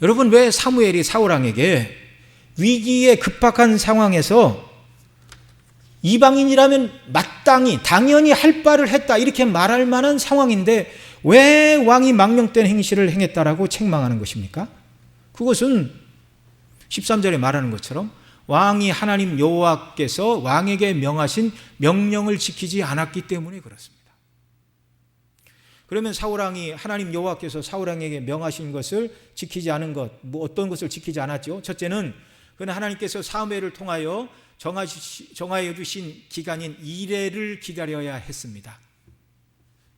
여러분, 왜 사무엘이 사울왕에게 위기에 급박한 상황에서 이방인이라면 마땅히 당연히 할 바를 했다, 이렇게 말할 만한 상황인데 왜 왕이 망령된 행실을 행했다라고 책망하는 것입니까? 그것은 13절에 말하는 것처럼 왕이 하나님 여호와께서 왕에게 명하신 명령을 지키지 않았기 때문에 그렇습니다. 그러면 사울왕이 하나님 여호와께서 사울왕에게 명하신 것을 지키지 않은 것, 어떤 것을 지키지 않았죠? 첫째는 그는 하나님께서 사무엘을 통하여 정하여 주신 기간인 이레를 기다려야 했습니다.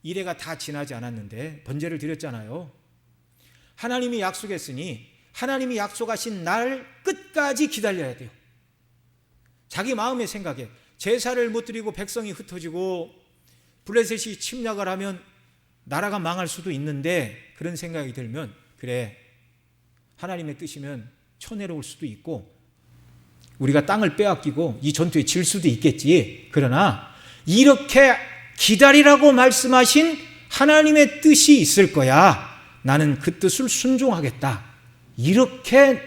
이레가 다 지나지 않았는데 번제를 드렸잖아요. 하나님이 약속했으니 하나님이 약속하신 날 끝까지 기다려야 돼요. 자기 마음의 생각에 제사를 못 드리고 백성이 흩어지고 블레셋이 침략을 하면 나라가 망할 수도 있는데, 그런 생각이 들면 그래, 하나님의 뜻이면 쳐내려올 수도 있고 우리가 땅을 빼앗기고 이 전투에 질 수도 있겠지. 그러나 이렇게 기다리라고 말씀하신 하나님의 뜻이 있을 거야. 나는 그 뜻을 순종하겠다. 이렇게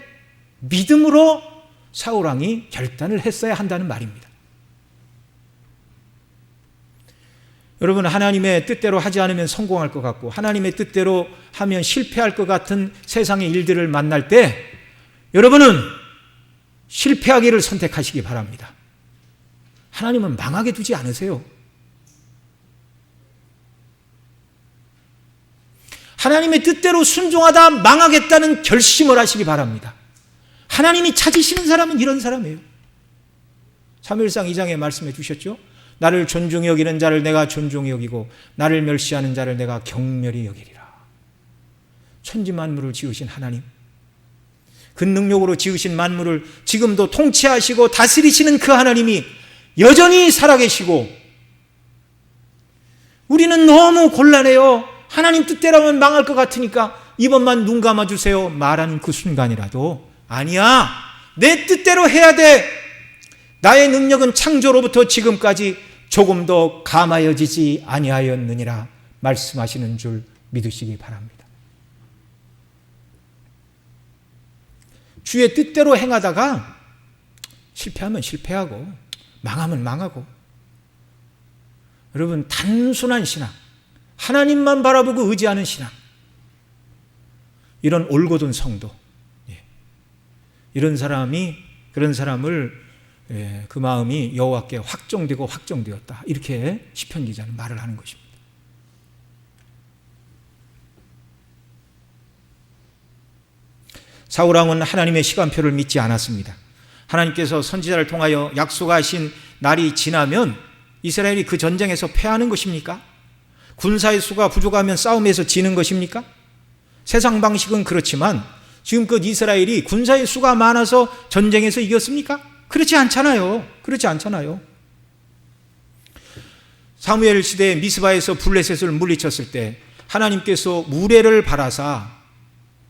믿음으로 사울왕이 결단을 했어야 한다는 말입니다. 여러분, 하나님의 뜻대로 하지 않으면 성공할 것 같고 하나님의 뜻대로 하면 실패할 것 같은 세상의 일들을 만날 때 여러분은 실패하기를 선택하시기 바랍니다. 하나님은 망하게 두지 않으세요. 하나님의 뜻대로 순종하다 망하겠다는 결심을 하시기 바랍니다. 하나님이 찾으시는 사람은 이런 사람이에요. 사무엘상 2장에 말씀해 주셨죠. 나를 존중히 여기는 자를 내가 존중히 여기고 나를 멸시하는 자를 내가 경멸히 여기리라. 천지만물을 지으신 하나님, 그 능력으로 지으신 만물을 지금도 통치하시고 다스리시는 그 하나님이 여전히 살아계시고, 우리는 너무 곤란해요. 하나님 뜻대로면 망할 것 같으니까 이번만 눈 감아주세요 말하는 그 순간이라도, 아니야, 내 뜻대로 해야 돼. 나의 능력은 창조로부터 지금까지 조금 더 감하여지지 아니하였느니라 말씀하시는 줄 믿으시기 바랍니다. 주의 뜻대로 행하다가 실패하면 실패하고 망하면 망하고, 여러분, 단순한 신앙, 하나님만 바라보고 의지하는 신앙, 이런 올곧은 성도, 그런 사람을 그 마음이 여호와께 확정되었다, 이렇게 시편 기자는 말을 하는 것입니다. 사울왕은 하나님의 시간표를 믿지 않았습니다. 하나님께서 선지자를 통하여 약속하신 날이 지나면 이스라엘이 그 전쟁에서 패하는 것입니까? 군사의 수가 부족하면 싸움에서 지는 것입니까? 세상 방식은 그렇지만 지금껏 이스라엘이 군사의 수가 많아서 전쟁에서 이겼습니까? 그렇지 않잖아요. 사무엘 시대에 미스바에서 블레셋을 물리쳤을 때 하나님께서 우레를 바라사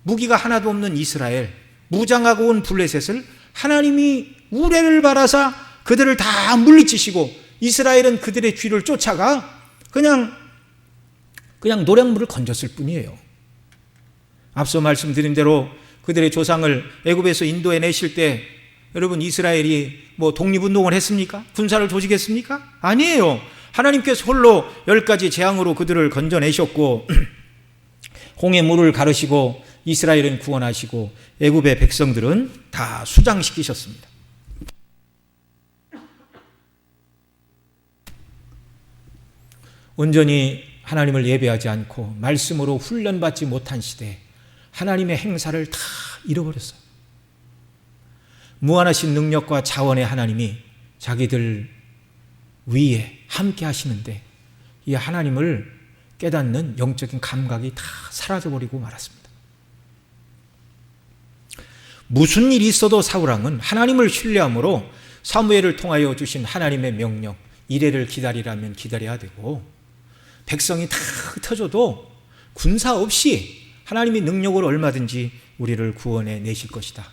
무기가 하나도 없는 이스라엘, 무장하고 온 블레셋을 하나님이 우레를 바라사 그들을 다 물리치시고 이스라엘은 그들의 뒤를 쫓아가 그냥 그냥 노량물을 건졌을 뿐이에요. 앞서 말씀드린 대로 그들의 조상을 애굽에서 인도해 내실 때 여러분 이스라엘이 뭐 독립운동을 했습니까? 군사를 조직했습니까? 아니에요. 하나님께서 홀로 10가지 재앙으로 그들을 건져내셨고 홍해 물을 가르시고 이스라엘은 구원하시고 애굽의 백성들은 다 수장시키셨습니다. 온전히 하나님을 예배하지 않고 말씀으로 훈련받지 못한 시대에 하나님의 행사를 다 잃어버렸어요. 무한하신 능력과 자원의 하나님이 자기들 위에 함께 하시는데 이 하나님을 깨닫는 영적인 감각이 다 사라져버리고 말았습니다. 무슨 일이 있어도 사울왕은 하나님을 신뢰함으로 사무엘을 통하여 주신 하나님의 명령, 이래를 기다리라면 기다려야 되고, 백성이 다 흩어져도 군사 없이 하나님의 능력으로 얼마든지 우리를 구원해 내실 것이다.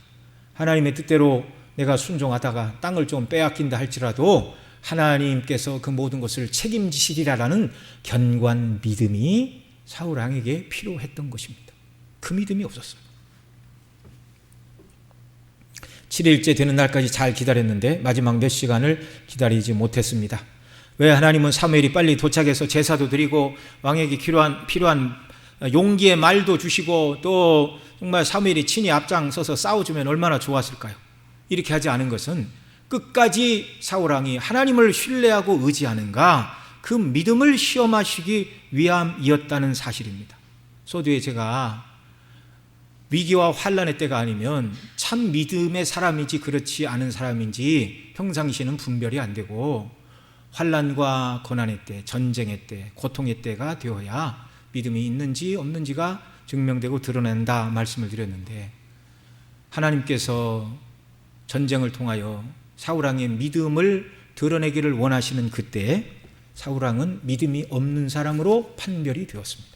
하나님의 뜻대로 내가 순종하다가 땅을 좀 빼앗긴다 할지라도 하나님께서 그 모든 것을 책임지시리라라는 견고한 믿음이 사울왕에게 필요했던 것입니다. 그 믿음이 없었어요. 7일째 되는 날까지 잘 기다렸는데 마지막 몇 시간을 기다리지 못했습니다. 왜 하나님은 사무엘이 빨리 도착해서 제사도 드리고 왕에게 필요한 용기의 말도 주시고 또 정말 사무엘이 친히 앞장서서 싸워주면 얼마나 좋았을까요? 이렇게 하지 않은 것은 끝까지 사울왕이 하나님을 신뢰하고 의지하는가 그 믿음을 시험하시기 위함이었다는 사실입니다. 소두에 제가 위기와 환난의 때가 아니면 참 믿음의 사람인지 그렇지 않은 사람인지 평상시에는 분별이 안 되고 환난과 고난의 때, 전쟁의 때, 고통의 때가 되어야 믿음이 있는지 없는지가 증명되고 드러낸다 말씀을 드렸는데, 하나님께서 전쟁을 통하여 사울왕의 믿음을 드러내기를 원하시는 그때 사울왕은 믿음이 없는 사람으로 판별이 되었습니다.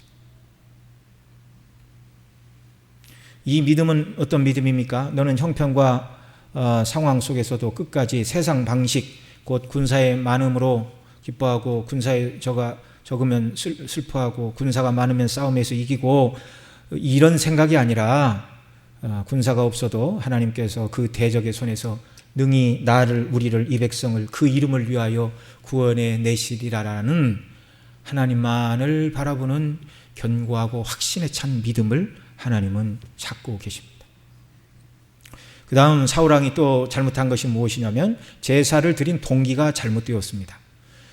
이 믿음은 어떤 믿음입니까? 너는 형편과 상황 속에서도 끝까지 세상 방식, 곧 군사의 많음으로 기뻐하고 군사에 적으면 슬퍼하고 군사가 많으면 싸움에서 이기고 이런 생각이 아니라 군사가 없어도 하나님께서 그 대적의 손에서 능히 우리를 이 백성을 그 이름을 위하여 구원해 내시리라라는 하나님만을 바라보는 견고하고 확신에 찬 믿음을 하나님은 찾고 계십니다. 그 다음 사울왕이 또 잘못한 것이 무엇이냐면 제사를 드린 동기가 잘못되었습니다.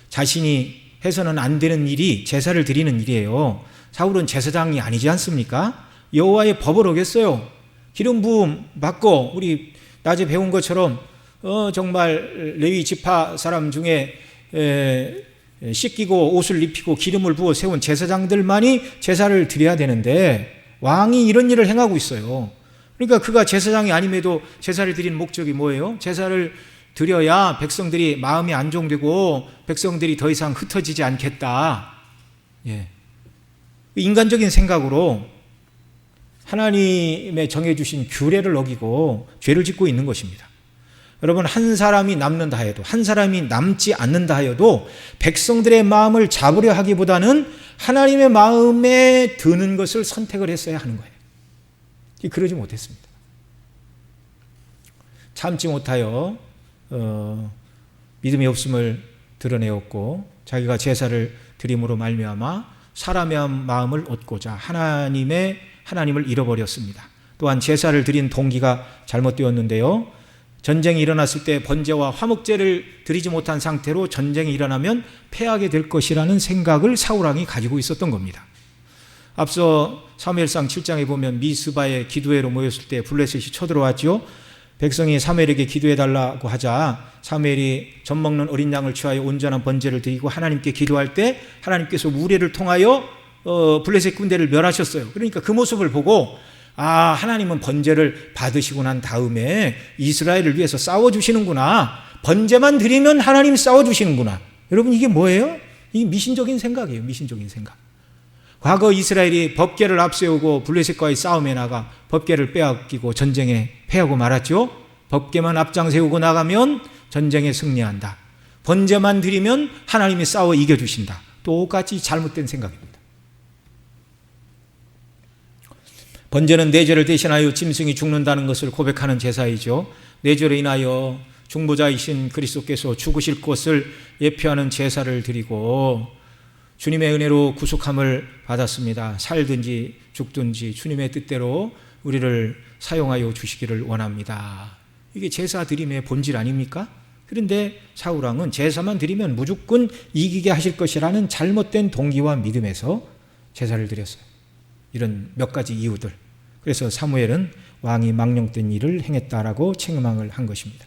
자신이 해서는 안 되는 일이 제사를 드리는 일이에요. 사울은 제사장이 아니지 않습니까? 여호와의 법을 어겼어요. 기름 부음 받고 우리 낮에 배운 것처럼 정말 레위 지파 사람 중에 씻기고 옷을 입히고 기름을 부어 세운 제사장들만이 제사를 드려야 되는데 왕이 이런 일을 행하고 있어요. 그러니까 그가 제사장이 아님에도 제사를 드리는 목적이 뭐예요? 제사를 드려야 백성들이 마음이 안정되고 백성들이 더 이상 흩어지지 않겠다. 예. 인간적인 생각으로 하나님의 정해주신 규례를 어기고 죄를 짓고 있는 것입니다. 여러분, 한 사람이 남는다 하여도, 한 사람이 남지 않는다 하여도 백성들의 마음을 잡으려 하기보다는 하나님의 마음에 드는 것을 선택을 했어야 하는 거예요. 그러지 못했습니다. 참지 못하여 믿음이 없음을 드러내었고 자기가 제사를 드림으로 말미암아 사람의 마음을 얻고자 하나님을 잃어버렸습니다. 또한 제사를 드린 동기가 잘못되었는데요. 전쟁이 일어났을 때 번제와 화목제를 드리지 못한 상태로 전쟁이 일어나면 패하게 될 것이라는 생각을 사울왕이 가지고 있었던 겁니다. 앞서 사무엘상 7장에 보면 미스바의 기도회로 모였을 때 블레셋이 쳐들어왔죠. 백성이 사무엘에게 기도해달라고 하자 사무엘이 젖 먹는 어린 양을 취하여 온전한 번제를 드리고 하나님께 기도할 때 하나님께서 우레를 통하여 블레셋 군대를 멸하셨어요. 그러니까 그 모습을 보고 하나님은 번제를 받으시고 난 다음에 이스라엘을 위해서 싸워주시는구나. 번제만 드리면 하나님 싸워주시는구나. 여러분, 이게 뭐예요? 이게 미신적인 생각이에요. 미신적인 생각. 과거 이스라엘이 법궤를 앞세우고 블레셋과의 싸움에 나가 법궤를 빼앗기고 전쟁에 패하고 말았죠. 법궤만 앞장 세우고 나가면 전쟁에 승리한다. 번제만 드리면 하나님이 싸워 이겨주신다. 똑같이 잘못된 생각입니다. 번제는 내 죄를 대신하여 짐승이 죽는다는 것을 고백하는 제사이죠. 내 죄로 인하여 중보자이신 그리스도께서 죽으실 것을 예표하는 제사를 드리고 주님의 은혜로 구속함을 받았습니다. 살든지 죽든지 주님의 뜻대로 우리를 사용하여 주시기를 원합니다. 이게 제사 드림의 본질 아닙니까? 그런데 사울왕은 제사만 드리면 무조건 이기게 하실 것이라는 잘못된 동기와 믿음에서 제사를 드렸어요. 이런 몇 가지 이유들. 그래서 사무엘은 왕이 망령된 일을 행했다라고 책망을 한 것입니다.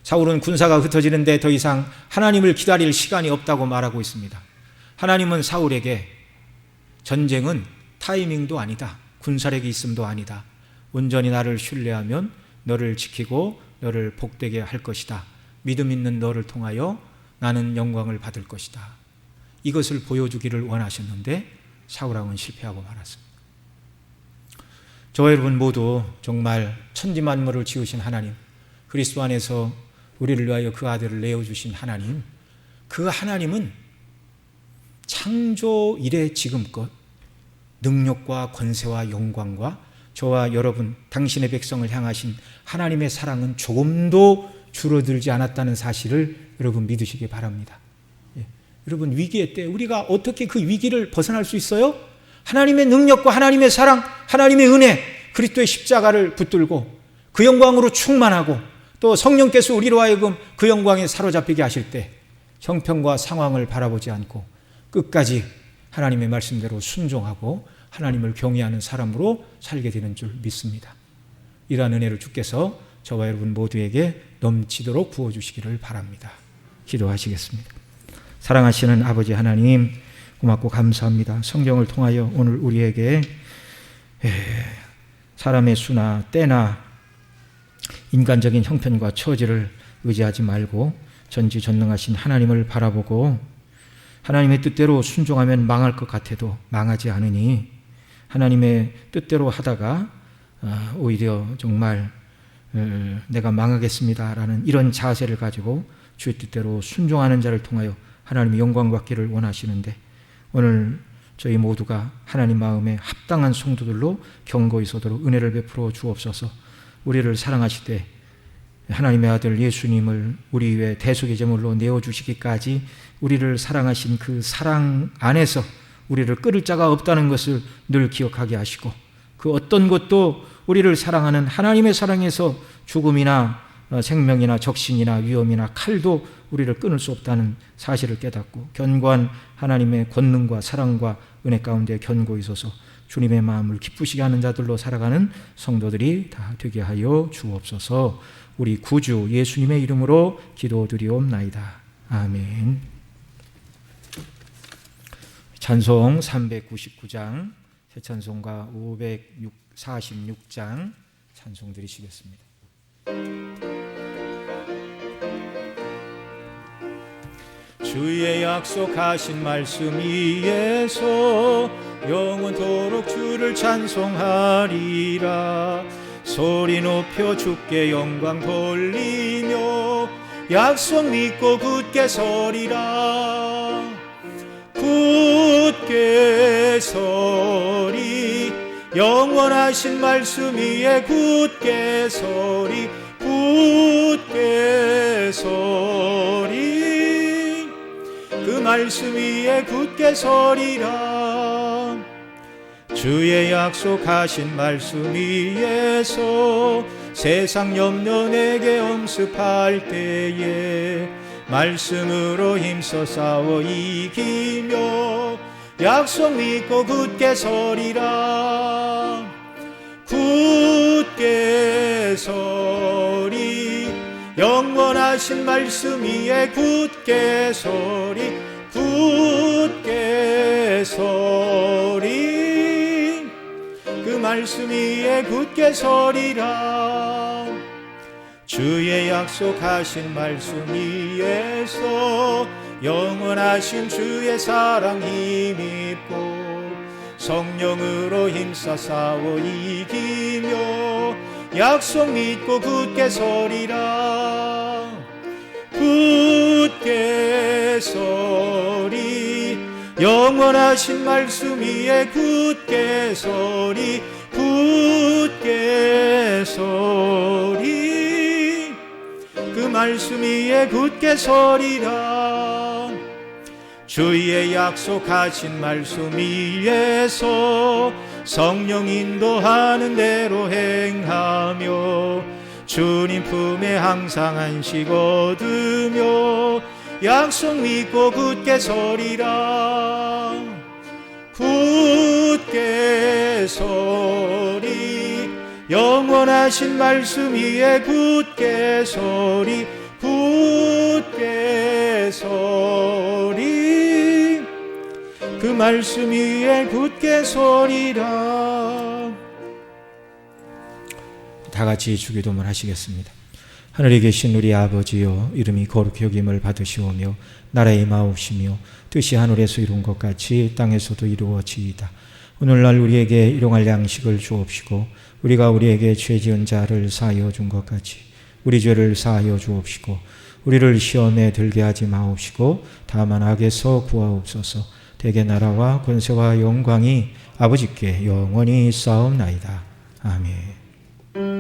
사울은 군사가 흩어지는데 더 이상 하나님을 기다릴 시간이 없다고 말하고 있습니다. 하나님은 사울에게 전쟁은 타이밍도 아니다. 군사력이 있음도 아니다. 온전히 나를 신뢰하면 너를 지키고 너를 복되게 할 것이다. 믿음 있는 너를 통하여 나는 영광을 받을 것이다. 이것을 보여주기를 원하셨는데 사울왕은 실패하고 말았습니다. 저와 여러분 모두 정말 천지만물을 지으신 하나님, 그리스도 안에서 우리를 위하여 그 아들을 내어주신 하나님, 그 하나님은 창조 이래 지금껏 능력과 권세와 영광과 저와 여러분, 당신의 백성을 향하신 하나님의 사랑은 조금도 줄어들지 않았다는 사실을 여러분 믿으시기 바랍니다. 예. 여러분 위기의 때 우리가 어떻게 그 위기를 벗어날 수 있어요? 하나님의 능력과 하나님의 사랑, 하나님의 은혜, 그리스도의 십자가를 붙들고 그 영광으로 충만하고 또 성령께서 우리로 하여금 그 영광에 사로잡히게 하실 때 형편과 상황을 바라보지 않고 끝까지 하나님의 말씀대로 순종하고 하나님을 경외하는 사람으로 살게 되는 줄 믿습니다. 이러한 은혜를 주께서 저와 여러분 모두에게 넘치도록 부어주시기를 바랍니다. 기도하시겠습니다. 사랑하시는 아버지 하나님, 고맙고 감사합니다. 성경을 통하여 오늘 우리에게 사람의 수나 때나 인간적인 형편과 처지를 의지하지 말고 전지전능하신 하나님을 바라보고 하나님의 뜻대로 순종하면 망할 것 같아도 망하지 않으니 하나님의 뜻대로 하다가 오히려 정말 내가 망하겠습니다라는 이런 자세를 가지고 주의 뜻대로 순종하는 자를 통하여 하나님의 영광 받기를 원하시는데 오늘 저희 모두가 하나님 마음에 합당한 성도들로 경고히 서도록 은혜를 베풀어 주옵소서. 우리를 사랑하시되 하나님의 아들 예수님을 우리 위에 대속의 제물로 내어주시기까지 우리를 사랑하신 그 사랑 안에서 우리를 끊을 자가 없다는 것을 늘 기억하게 하시고 그 어떤 것도 우리를 사랑하는 하나님의 사랑에서 죽음이나 생명이나 적신이나 위험이나 칼도 우리를 끊을 수 없다는 사실을 깨닫고 견고한 하나님의 권능과 사랑과 은혜 가운데 견고히 서서 주님의 마음을 기쁘시게 하는 자들로 살아가는 성도들이 다 되게 하여 주옵소서. 우리 구주 예수님의 이름으로 기도드리옵나이다. 아멘. 찬송 399장, 새 찬송가 546장 찬송 드리시겠습니다. 주의 약속하신 말씀 위에서 영원토록 주를 찬송하리라. 소리 높여 주께 영광 돌리며 약속 믿고 굳게 서리라. 굳게 서리 영원하신 말씀 위에 굳게 서리 굳게 서리 그 말씀 위에 굳게 서리라. 주의 약속하신 말씀 위에서 세상 염려 내게 엄습할 때에 말씀으로 힘써 싸워 이기며 약속 믿고 굳게 서리라. 굳게 서리 영원하신 말씀 위에 굳게 서리 굳게 서리 그 말씀 위에 굳게 서리라. 주의 약속하신 말씀 위에서 영원하신 주의 사랑 힘입고 성령으로 힘써 싸워 이기며 약속 믿고 굳게 서리라. 굳게 서리 영원하신 말씀 위에 굳게 서리 굳게 서리 그 말씀 위에 굳게 서리라 주의 약속하신 말씀 위에서 성령 인도하는 대로 행하며 주님 품에 항상 안식 얻으며 약속 믿고 굳게 서리라 굳게 서리 영원하신 말씀 위에 굳게 서리 굳게 서리 그 말씀 위에 굳게 서리라. 다 같이 주기도문 하시겠습니다. 하늘에 계신 우리 아버지여 이름이 거룩히 여김을 받으시오며 나라의 마옵시며 뜻이 하늘에서 이룬 것 같이 땅에서도 이루어지이다. 오늘날 우리에게 일용할 양식을 주옵시고 우리가 우리에게 죄 지은 자를 사하여 준 것 같이 우리 죄를 사하여 주옵시고 우리를 시험에 들게 하지 마옵시고 다만 악에서 구하옵소서. 대개 나라와 권세와 영광이 아버지께 영원히 있사옵나이다. 아멘.